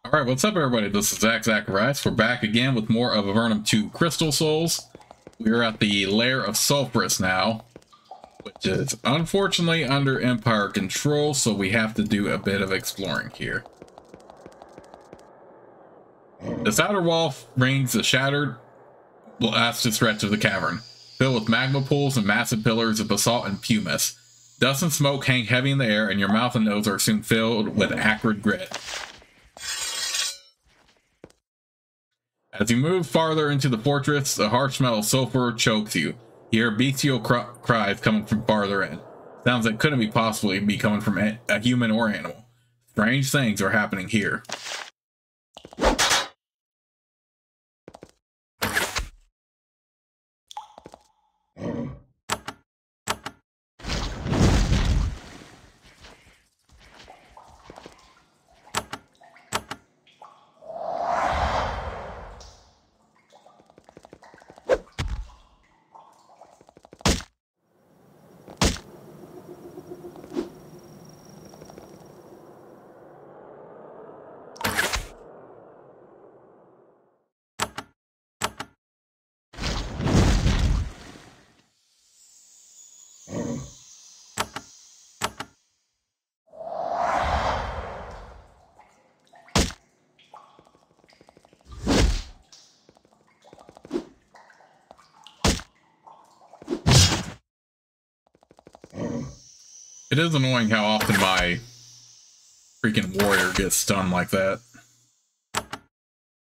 Alright, what's up everybody? This is Zacharias. We're back again with more of Avernum 2 Crystal Souls. We're at the Lair of Sulfras now, which is unfortunately under Empire control, so we have to do a bit of exploring here. This outer wall rings the shattered, blasted stretch of the cavern, filled with magma pools and massive pillars of basalt and pumice. Dust and smoke hang heavy in the air, and your mouth and nose are soon filled with acrid grit. As you move farther into the fortress, the harsh smell of sulfur chokes you. You hear bestial cries coming from farther in. Sounds that couldn't be possibly be coming from a human or animal. Strange things are happening here. It is annoying how often my freaking warrior gets stunned like that. I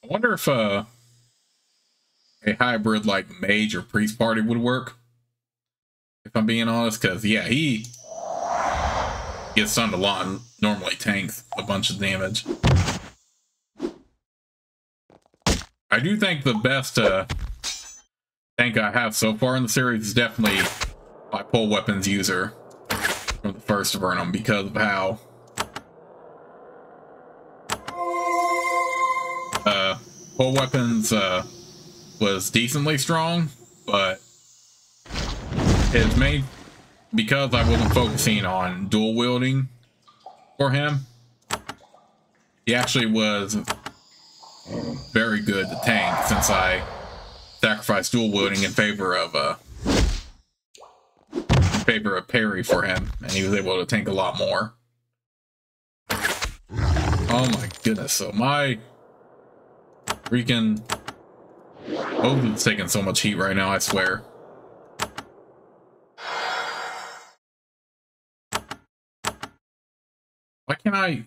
wonder if a hybrid like mage or priest party would work. If I'm being honest, because yeah, he gets stunned a lot and normally tanks a bunch of damage. I do think the best tank I have so far in the series is definitely my pole weapons user from the first Avernum, because of how pole weapons was decently strong, but his main, because I wasn't focusing on dual wielding for him, he actually was very good to tank, since I sacrificed dual wielding in favor of parry for him, and he was able to tank a lot more. Oh my goodness! So my freaking both is taking so much heat right now, I swear. Why can't I?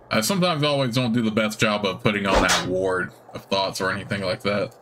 I sometimes always don't do the best job of putting on that ward of thoughts or anything like that.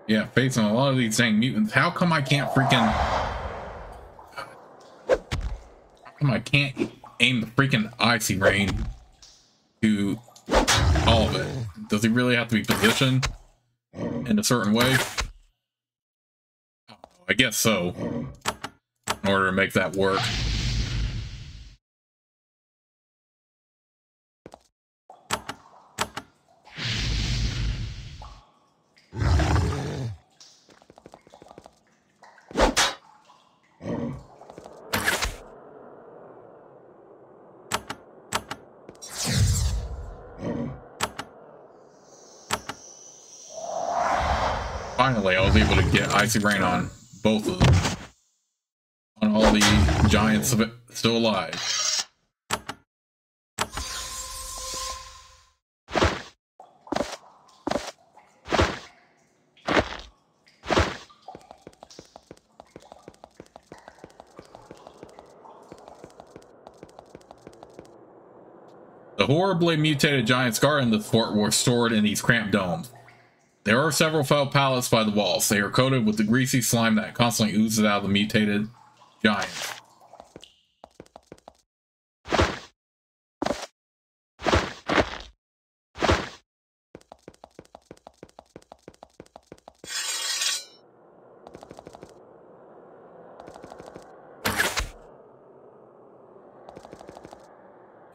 Yeah, facing a lot of these dang mutants. How come I can't freaking... How come I can't aim the freaking icy rain to all of it? Does he really have to be positioned in a certain way? I guess so, in order to make that work. Finally, I was able to get Icy Rain on both of them. On all the giants of it still alive. horribly mutated giant scar in the fort were stored in these cramped domes. There are several fell pallets by the walls. They are coated with the greasy slime that constantly oozes out of the mutated giants.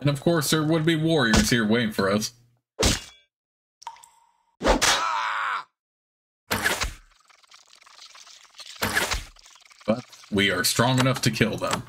And of course, there would be warriors here waiting for us. But we are strong enough to kill them.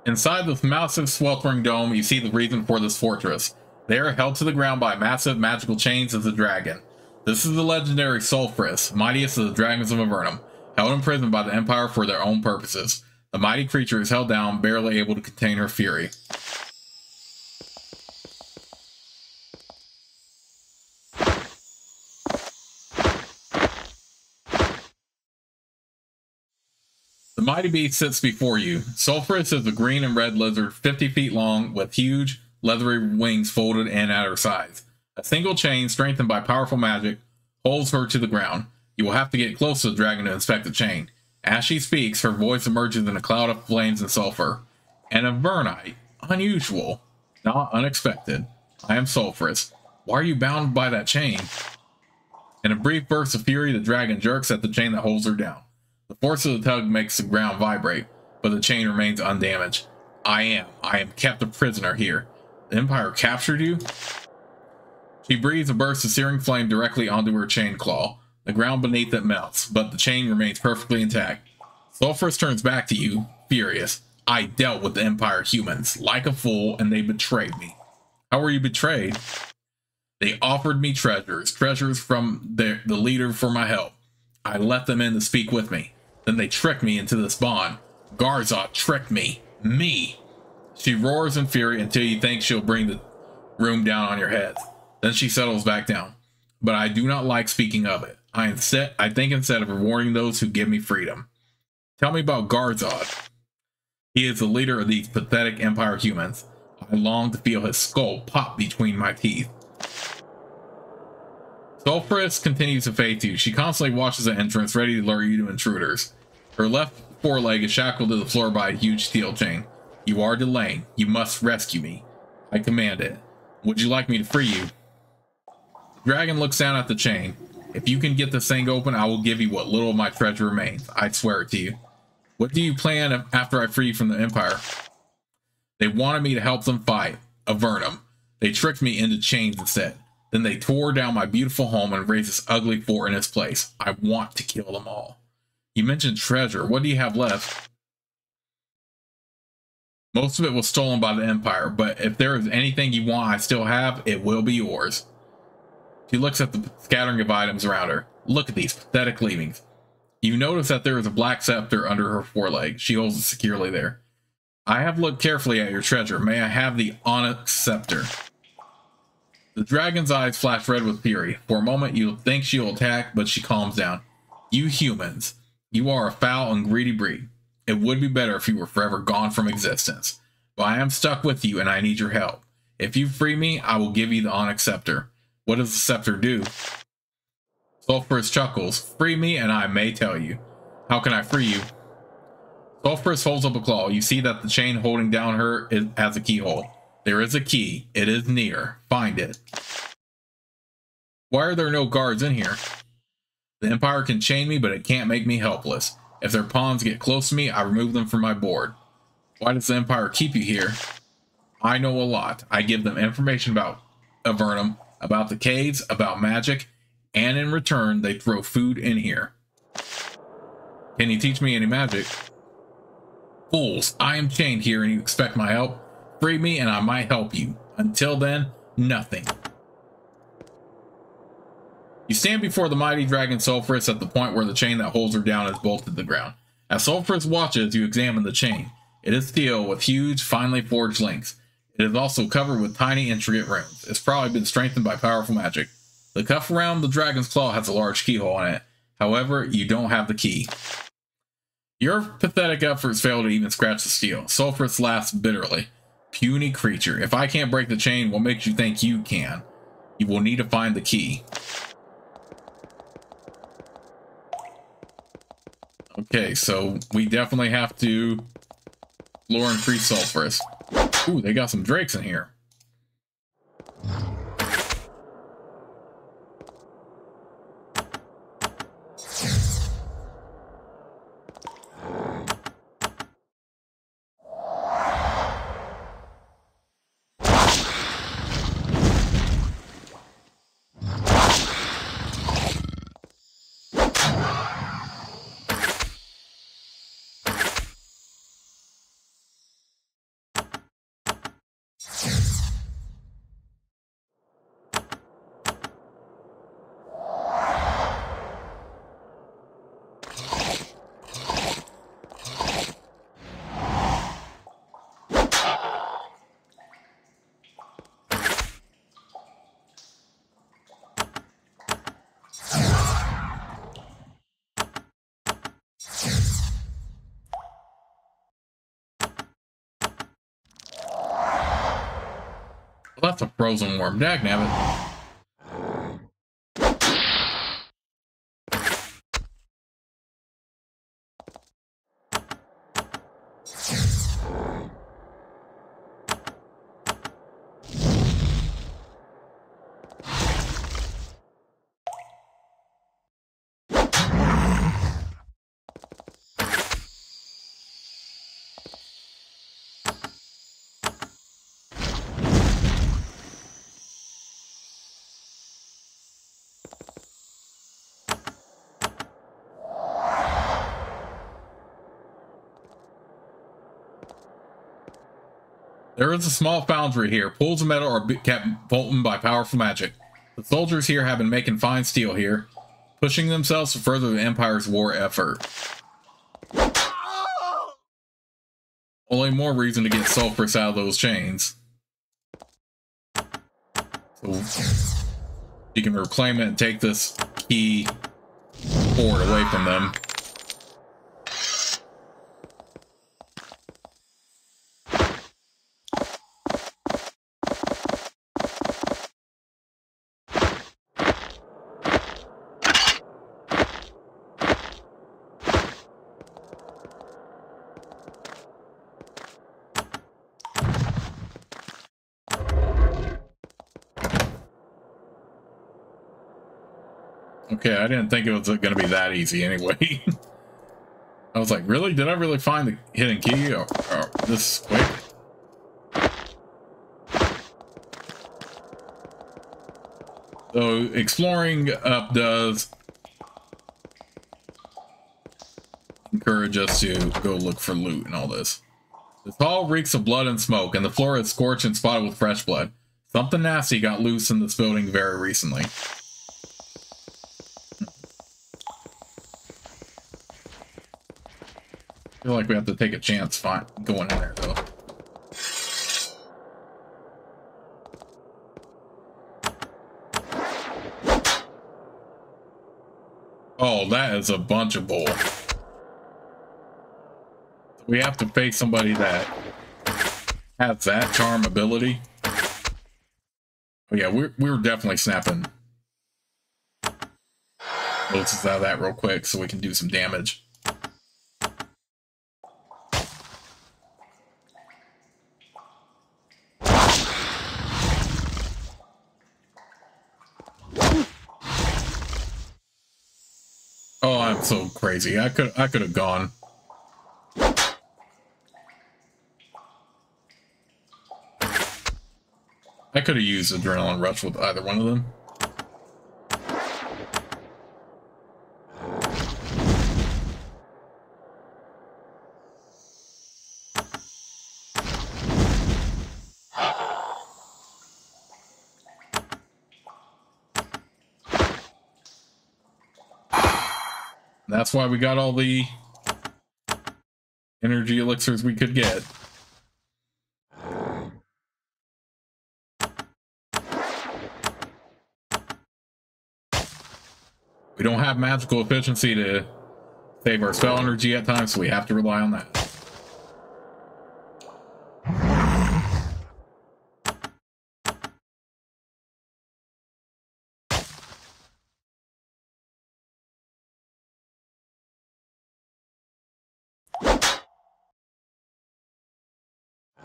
Inside this massive sweltering dome, you see the reason for this fortress. They are held to the ground by massive magical chains of the dragon. This is the legendary Sulfras, mightiest of the dragons of Avernum, held in prison by the Empire for their own purposes. The mighty creature is held down, barely able to contain her fury. The mighty beast sits before you. Sulfras is a green and red lizard 50 feet long with huge, leathery wings folded in at her sides. A single chain, strengthened by powerful magic, holds her to the ground. You will have to get close to the dragon to inspect the chain. As she speaks, her voice emerges in a cloud of flames and sulfur. An Avernite. Unusual. Not unexpected. I am Sulfras. Why are you bound by that chain? In a brief burst of fury, the dragon jerks at the chain that holds her down. The force of the tug makes the ground vibrate, but the chain remains undamaged. I am kept a prisoner here. The Empire captured you? She breathes a burst of searing flame directly onto her chain claw. The ground beneath it melts, but the chain remains perfectly intact. Sulfras turns back to you, furious. I dealt with the Empire humans, like a fool, and they betrayed me. How were you betrayed? They offered me treasures from the leader for my help. I let them in to speak with me. Then they tricked me into this bond. Garzot tricked me. Me! She roars in fury until you think she'll bring the room down on your heads. Then she settles back down. But I do not like speaking of it. I think instead of rewarding those who give me freedom. Tell me about Garzot. He is the leader of these pathetic Empire humans. I long to feel his skull pop between my teeth. Sulfras continues to face you. She constantly watches the entrance, ready to lure you to intruders. Her left foreleg is shackled to the floor by a huge steel chain. You are delaying. You must rescue me. I command it. Would you like me to free you? The dragon looks down at the chain. If you can get this thing open, I will give you what little of my treasure remains. I swear it to you. What do you plan after I free you from the Empire? They wanted me to help them fight Avernum. They tricked me into chains instead. Then they tore down my beautiful home and raised this ugly fort in its place. I want to kill them all. You mentioned treasure. What do you have left? Most of it was stolen by the Empire, but if there is anything you want I still have, it will be yours. She looks at the scattering of items around her. Look at these pathetic leavings. You notice that there is a black scepter under her foreleg. She holds it securely there. I have looked carefully at your treasure. May I have the onyx scepter? The dragon's eyes flash red with fury. For a moment you'll think she'll attack, but she calms down. You humans. You are a foul and greedy breed. It would be better if you were forever gone from existence. But I am stuck with you and I need your help. If you free me, I will give you the onyx scepter. What does the scepter do? Sulfras chuckles. Free me and I may tell you. How can I free you? Sulfras holds up a claw. You see that the chain holding down her has a keyhole. There is a key. It is near. Find it. Why are there no guards in here? The Empire can chain me, but it can't make me helpless. If their pawns get close to me, I remove them from my board. Why does the Empire keep you here? I know a lot. I give them information about Avernum, about the caves, about magic, and in return, they throw food in here. Can you teach me any magic? Fools, I am chained here and you expect my help? Free me and I might help you. Until then, nothing. You stand before the mighty dragon Sulfras at the point where the chain that holds her down is bolted to the ground. As Sulfras watches, you examine the chain. It is steel with huge, finely forged links. It is also covered with tiny, intricate runes. It's probably been strengthened by powerful magic. The cuff around the dragon's claw has a large keyhole in it. However, you don't have the key. Your pathetic efforts fail to even scratch the steel. Sulfras laughs bitterly. Puny creature, if I can't break the chain, what makes you think you can? You will need to find the key. Okay, so we definitely have to lure and free Sulfras. Ooh, they got some drakes in here. Well, that's a frozen worm. Dagnabbit. There is a small foundry here. Pools of metal are kept molten by powerful magic. The soldiers here have been making fine steel here, pushing themselves to further the Empire's war effort. Only more reason to get Sulfras out of those chains. So you can reclaim it and take this key forward away from them. Okay, I didn't think it was going to be that easy anyway. I was like, really? Did I really find the hidden key? Or this is quick? So, exploring up does encourage us to go look for loot and all this. This hall reeks of blood and smoke, and the floor is scorched and spotted with fresh blood. Something nasty got loose in this building very recently. I feel like we have to take a chance going in there, though. Oh, that is a bunch of bull. We have to face somebody that has that charm ability. Oh yeah, we're definitely snapping notices out of that real quick so we can do some damage. Oh, I'm so crazy. I could have gone. I could have used Adrenaline Rush with either one of them. That's why we got all the energy elixirs we could get. We don't have magical efficiency to save our spell energy at times, so we have to rely on that.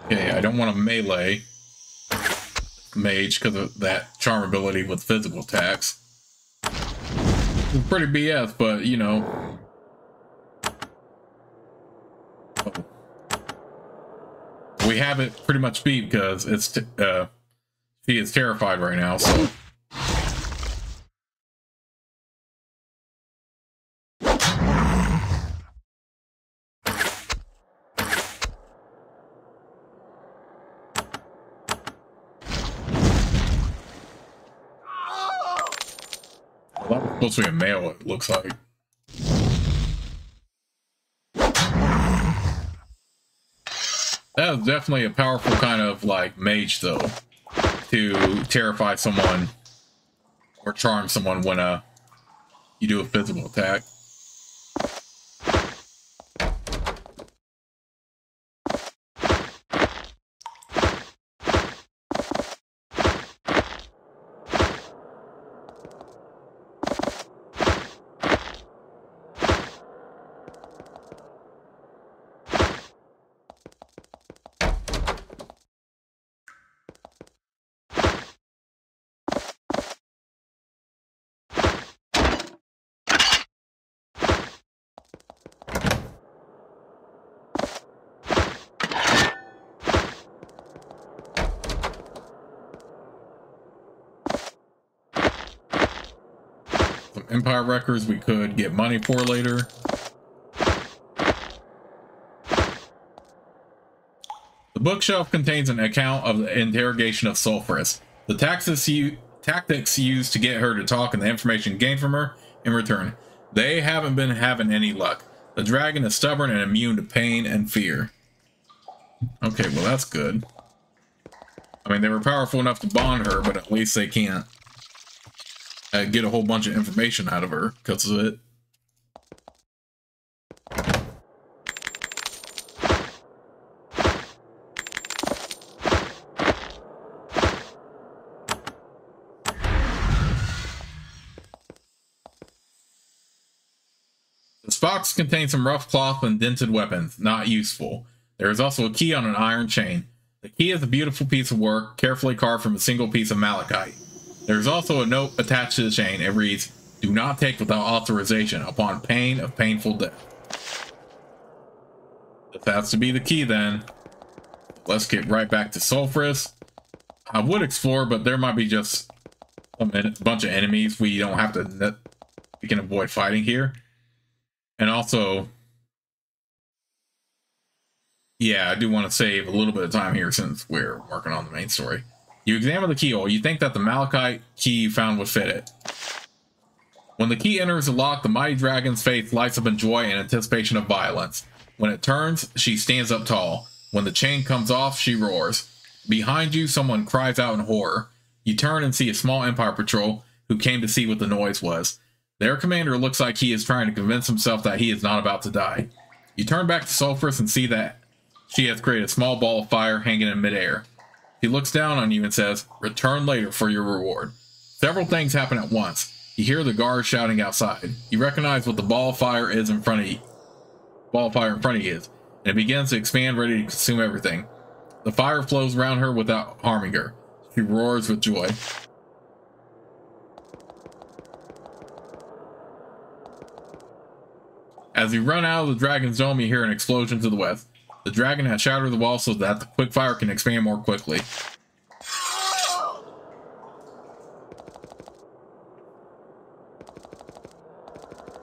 Okay, I don't want to melee mage because of that charm ability with physical attacks. It's pretty BS, but you know. We have it pretty much beat because it's she is terrified right now, so. Supposed to be a male, it looks like. That is definitely a powerful kind of like mage, though, to terrify someone or charm someone when you do a physical attack. Empire records we could get money for later. The bookshelf contains an account of the interrogation of Sulfras. The tactics used to get her to talk and the information gained from her in return. They haven't been having any luck. The dragon is stubborn and immune to pain and fear. Okay, well that's good. I mean, they were powerful enough to bond her, but at least they can't get a whole bunch of information out of her because of it. This box contains some rough cloth and dented weapons, not useful. There is also a key on an iron chain. The key is a beautiful piece of work, carefully carved from a single piece of malachite. There is also a note attached to the chain. It reads, "Do not take without authorization, upon pain of painful death." If that's to be the key, then let's get right back to Sulfras. I would explore, but there might be just a bunch of enemies we don't have to, we can avoid fighting here. And also, yeah, I do want to save a little bit of time here since we're working on the main story. You examine the keyhole. You think that the malachite key you found would fit it. When the key enters the lock, the mighty dragon's face lights up in joy and anticipation of violence. When it turns, she stands up tall. When the chain comes off, she roars. Behind you, someone cries out in horror. You turn and see a small Empire patrol who came to see what the noise was. Their commander looks like he is trying to convince himself that he is not about to die. You turn back to Sulfras and see that she has created a small ball of fire hanging in midair. He looks down on you and says, "Return later for your reward." Several things happen at once. You hear the guards shouting outside. You recognize what the ball of fire is in front of you. Ball of fire in front of you is, and it begins to expand, ready to consume everything. The fire flows around her without harming her. She roars with joy. As you run out of the dragon's dome, you hear an explosion to the west. The dragon has shattered the wall so that the quick fire can expand more quickly.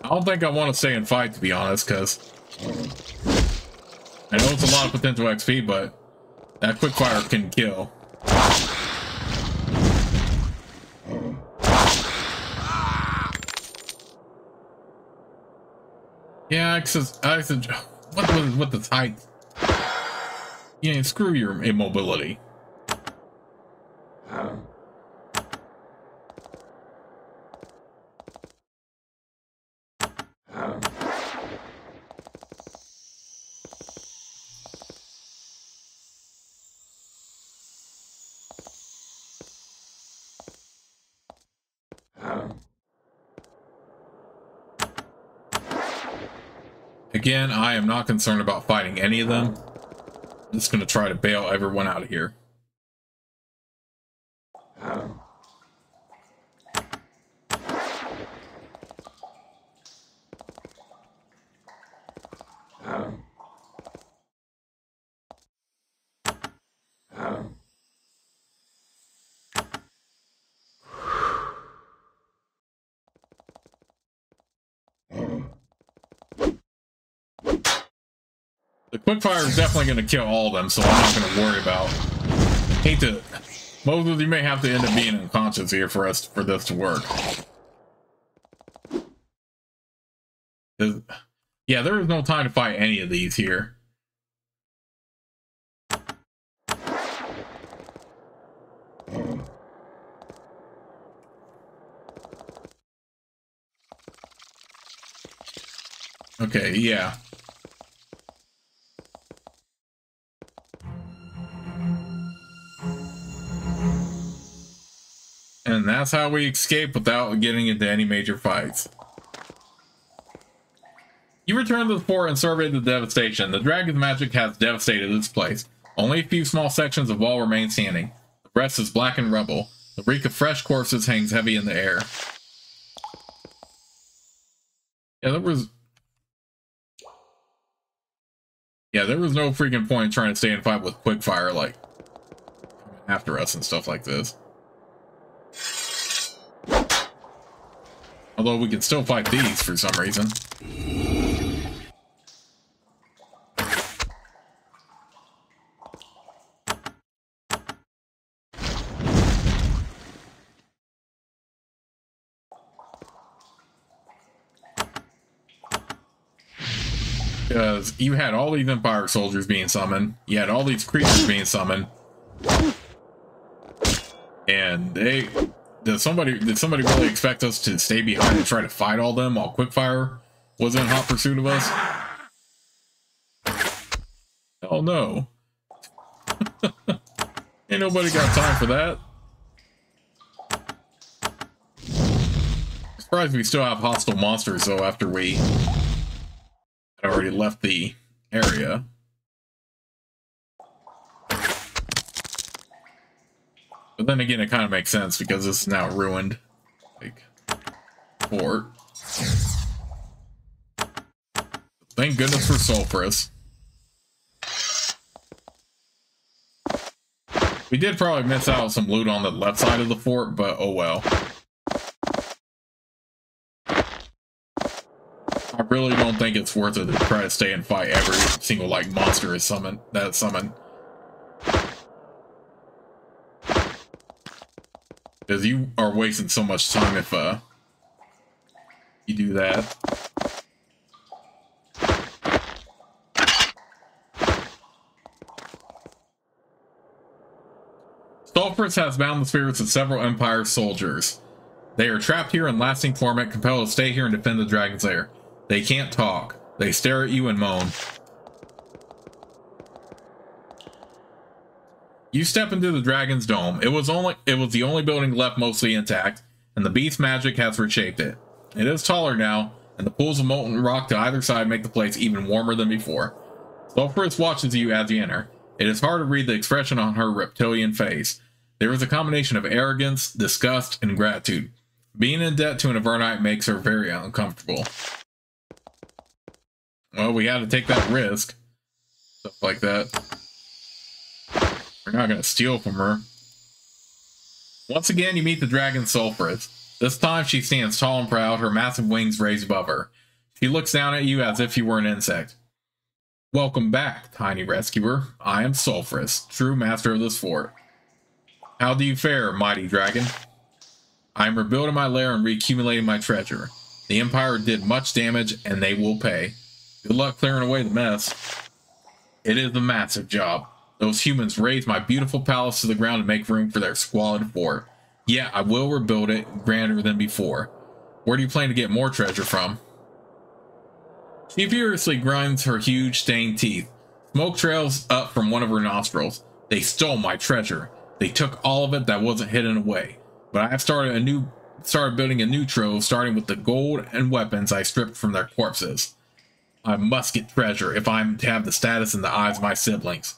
I don't think I want to stay and fight, to be honest, because I know it's a lot of potential XP, but that quickfire can kill. Yeah, I said, what was with the height? Yeah, screw your immobility. Again, I am not concerned about fighting any of them. I'm just going to try to bail everyone out of here. The quickfire is definitely going to kill all of them, so I'm not going to worry about. Hate to. Most of you may have to end up being unconscious here for this to work. Yeah, there is no time to fight any of these here. Okay, yeah. And that's how we escape without getting into any major fights. You return to the fort and survey the devastation. The dragon's magic has devastated this place. Only a few small sections of wall remain standing. The rest is black and rubble. The reek of fresh corpses hangs heavy in the air. Yeah, there was no freaking point trying to stay and fight with quickfire, like, after us and stuff like this. Although we can still fight these for some reason. Because you had all these Empire soldiers being summoned, you had all these creatures being summoned, and did somebody really expect us to stay behind and try to fight all them while quickfire was in hot pursuit of us? Oh no. Ain't nobody got time for that. Surprised we still have hostile monsters though after we had already left the area. But then again, it kind of makes sense because this is now ruined, like, fort. Thank goodness for Sulfras. We did probably miss out on some loot on the left side of the fort, but oh well. I really don't think it's worth it to try to stay and fight every single, like, monster is summoned. Because you are wasting so much time if you do that. Sulfras has bound the spirits of several Empire soldiers. They are trapped here in lasting torment, compelled to stay here and defend the dragon's lair. They can't talk. They stare at you and moan. You step into the dragon's dome. It was the only building left mostly intact, and the beast's magic has reshaped it. It is taller now, and the pools of molten rock to either side make the place even warmer than before. Sulfras watches you as you enter. It is hard to read the expression on her reptilian face. There is a combination of arrogance, disgust, and gratitude. Being in debt to an Avernite makes her very uncomfortable. Well, we had to take that risk. Stuff like that. We're not going to steal from her. Once again, you meet the dragon Sulfras. This time, she stands tall and proud, her massive wings raised above her. She looks down at you as if you were an insect. Welcome back, tiny rescuer. I am Sulfras, true master of this fort. How do you fare, mighty dragon? I am rebuilding my lair and reaccumulating my treasure. The Empire did much damage, and they will pay. Good luck clearing away the mess. It is a massive job. Those humans razed my beautiful palace to the ground to make room for their squalid fort. Yeah, I will rebuild it grander than before. Where do you plan to get more treasure from? She furiously grinds her huge stained teeth. Smoke trails up from one of her nostrils. They stole my treasure. They took all of it that wasn't hidden away. But I have started building a new trove, starting with the gold and weapons I stripped from their corpses. I must get treasure if I'm to have the status in the eyes of my siblings.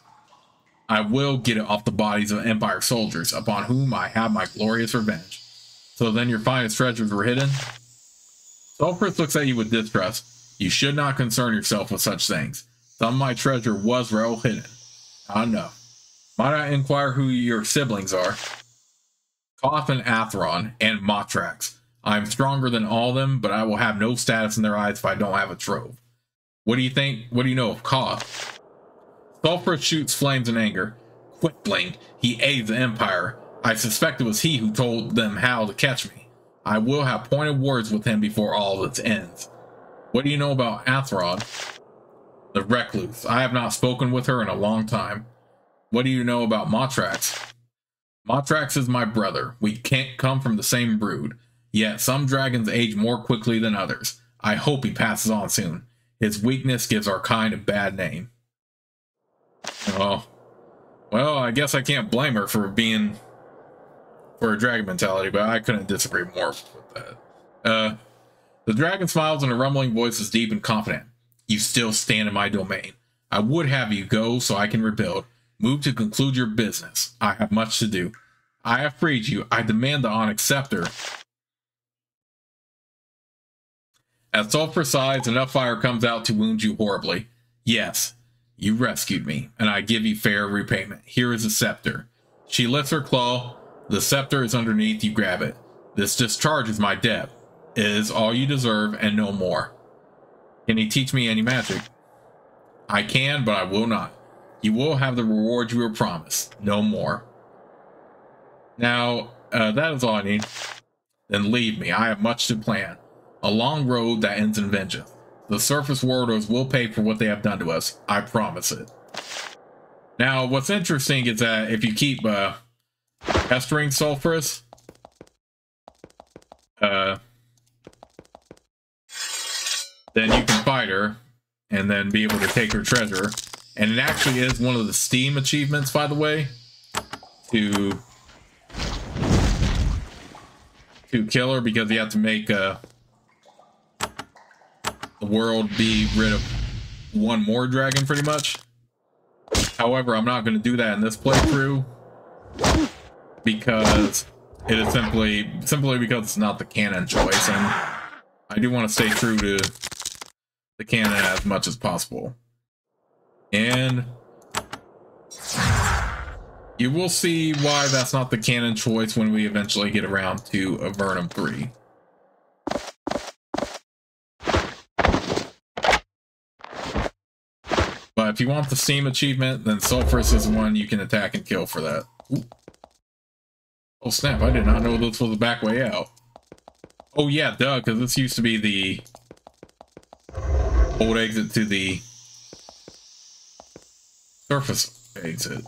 I will get it off the bodies of Empire soldiers, upon whom I have my glorious revenge. So then your finest treasures were hidden? Sulfras looks at you with distrust. You should not concern yourself with such things. Some of my treasure was well hidden. I know. Might I inquire who your siblings are? Koth and Atheron, and Motrax. I am stronger than all of them, but I will have no status in their eyes if I don't have a trove. What do you think? What do you know of Koth? Sulfras shoots flames in anger. Quickling, he aids the Empire. I suspect it was he who told them how to catch me. I will have pointed words with him before all of this ends. What do you know about Atheron? The recluse. I have not spoken with her in a long time. What do you know about Motrax? Motrax is my brother. We can't come from the same brood. Yet some dragons age more quickly than others. I hope he passes on soon. His weakness gives our kind a bad name. Oh. Well, I guess I can't blame her for being... for a dragon mentality, but I couldn't disagree more with that. The dragon smiles and her rumbling voice is deep and confident. You still stand in my domain. I would have you go so I can rebuild. Move to conclude your business. I have much to do. I have freed you. I demand the Onyx Scepter. As Sulfur sighs, enough fire comes out to wound you horribly. Yes, you rescued me, and I give you fair repayment. Here is the scepter. She lifts her claw. The scepter is underneath. You grab it. This discharges my debt. It is all you deserve and no more. Can he teach me any magic? I can, but I will not. You will have the reward you were promised. No more. Now, that is all I need. Then leave me. I have much to plan. A long road that ends in vengeance. The surface warders will pay for what they have done to us. I promise it. Now, what's interesting is that if you keep pestering Sulfras, then you can fight her and then be able to take her treasure. And it actually is one of the Steam achievements, by the way, to kill her, because you have to make the world be rid of one more dragon, pretty much. However, I'm not going to do that in this playthrough because it is simply because it's not the canon choice, and I do want to stay true to the canon as much as possible. And you will see why that's not the canon choice when we eventually get around to Avernum 3. But if you want the Steam achievement, then Sulfras is one you can attack and kill for that. Ooh. Oh snap, I did not know this was the back way out. Oh yeah, duh, because this used to be the old exit to the surface exit.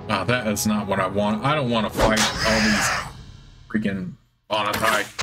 Ah, that is not what I want. I don't want to fight all these freaking Bonatai.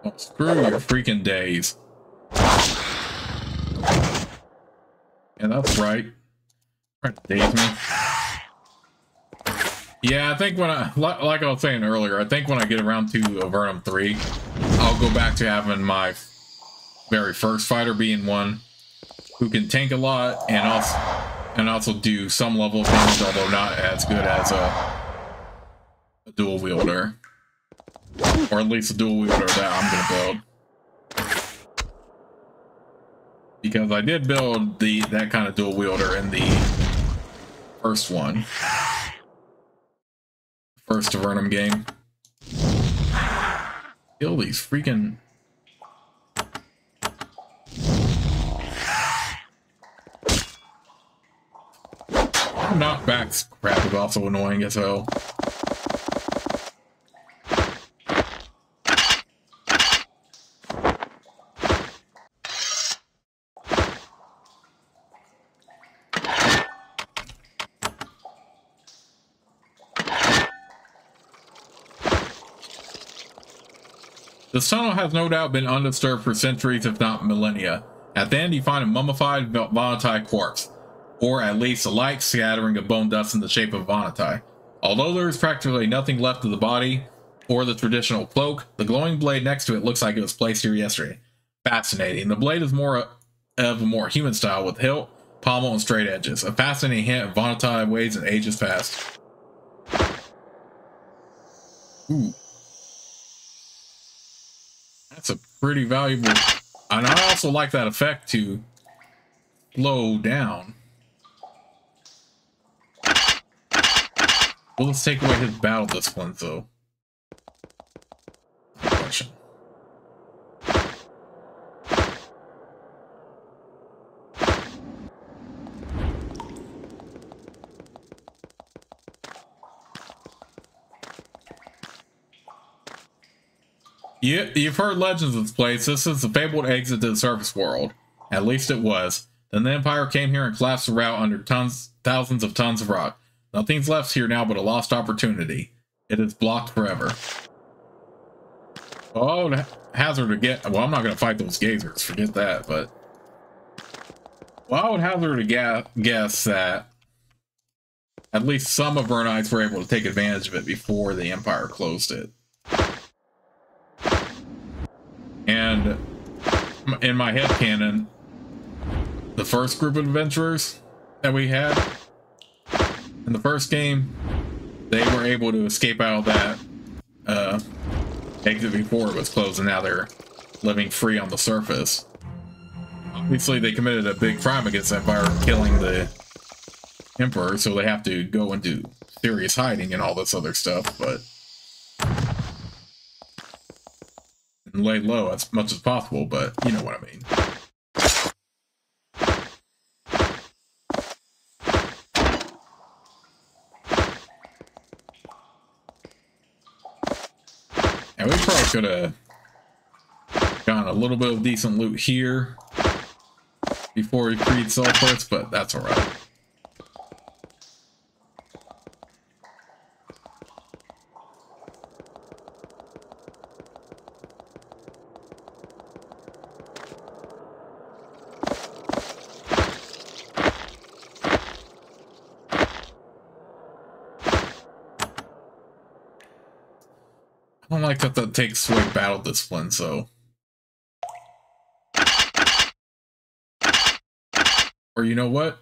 Oh, screw your freaking days. Yeah, that's right. Trying to daze me. Yeah, I think when like I was saying earlier, I think when I get around to Avernum 3, I'll I'll go back to having my very first fighter being one who can tank a lot and also do some level of damage, although not as good as a dual wielder, or at least a dual wielder that I'm gonna build, because I did build that kind of dual wielder in the first one, first Avernum game. Kill these freaking. Knockback's crap is also annoying as hell. This tunnel has no doubt been undisturbed for centuries, if not millennia. At the end, you find a mummified Vonatai corpse, or at least a light scattering of bone dust in the shape of Vonatai. Although there is practically nothing left of the body or the traditional cloak, the glowing blade next to it looks like it was placed here yesterday. Fascinating. The blade is more of a more human style, with hilt, pommel, and straight edges. A fascinating hint of Vonatai ways and ages past. Ooh. That's a pretty valuable... And I also like that effect to slow down. Well, let's take away his battle discipline, though. Question. Yeah, you've heard legends of this place. This is the fabled exit to the surface world. At least it was. Then the Empire came here and collapsed the route under thousands of tons of rock. Nothing's left here now but a lost opportunity. It is blocked forever. Oh, hazard to get... Well, I'm not going to fight those gazers. Forget that, but... Well, I would hazard to guess that at least some Avernites were able to take advantage of it before the Empire closed it. And in my headcanon, the first group of adventurers that we had in the first game, they were able to escape out of that exit before it was closed, and now they're living free on the surface. Obviously, they committed a big crime against the Empire, killing the Emperor, so they have to go into serious hiding and all this other stuff, but... and lay low as much as possible, but you know what I mean. And we probably could have gotten a little bit of decent loot here before we freed Sulfras, but that's alright. I don't like that takes away battle discipline, so... Or you know what?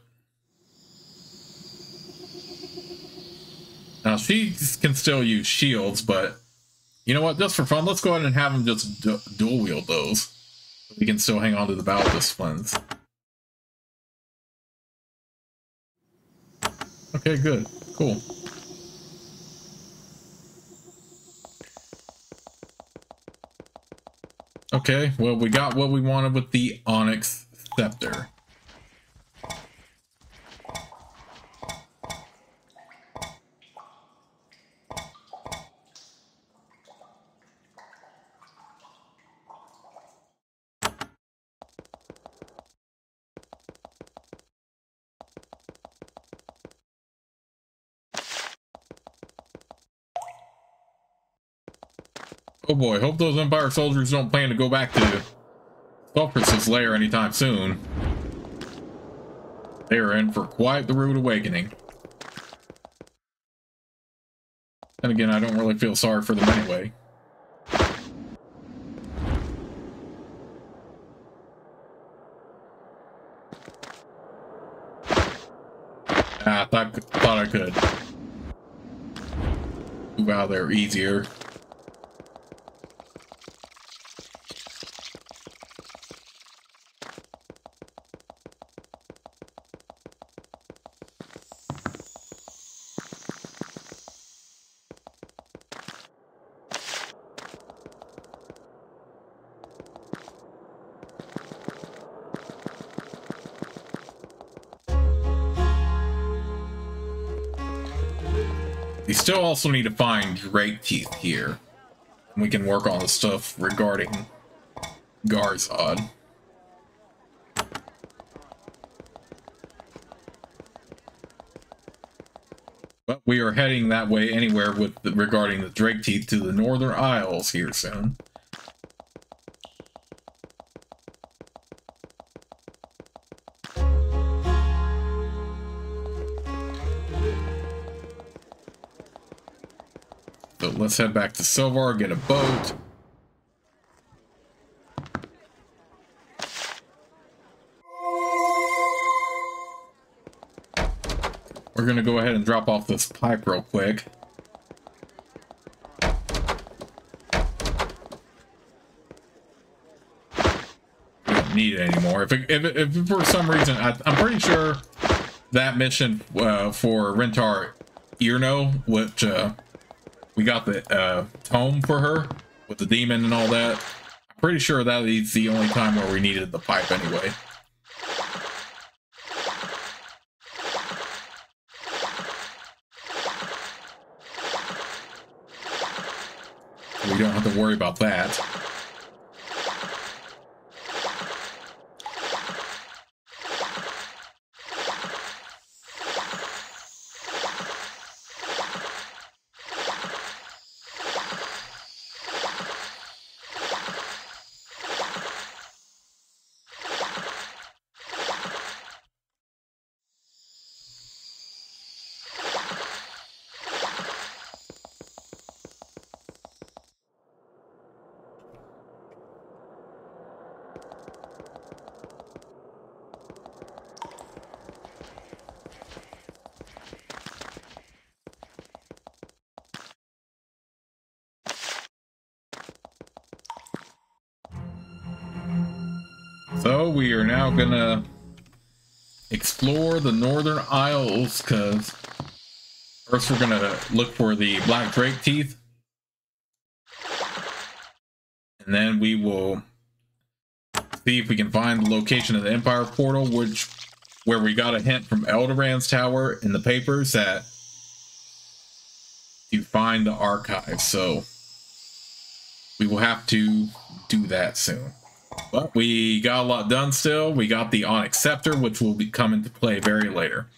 Now, she can still use shields, but... You know what? Just for fun, let's go ahead and have him just dual wield those. So we can still hang on to the battle disciplines. Okay, good. Cool. Okay, well, we got what we wanted with the Onyx Scepter. Oh boy, hope those Empire soldiers don't plan to go back to Sulfras' lair anytime soon. They are in for quite the rude awakening. And again, I don't really feel sorry for them anyway. I thought I could move out of there easier. We still also need to find Drake Teeth here. We can work on the stuff regarding Garzad. But we are heading that way anywhere with regarding the Drake Teeth to the Northern Isles here soon. So let's head back to Silvar, get a boat. We're gonna go ahead and drop off this pipe real quick. We don't need it anymore. If for some reason, I'm pretty sure that mission for Rentar Irno, which we got the tome for her with the demon and all that. I'm pretty sure that is the only time where we needed the pipe anyway. We don't have to worry about that. So we are now gonna explore the Northern Isles, because first we're gonna look for the Black Drake Teeth, and then we will see if we can find the location of the Empire Portal, where we got a hint from Eldoran's tower in the papers that you find the archive. So we will have to do that soon. But we got a lot done still. We got the Onyx Scepter, which will be come into play very later.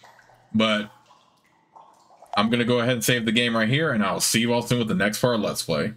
But I'm going to go ahead and save the game right here, and I'll see you all soon with the next part of Let's Play.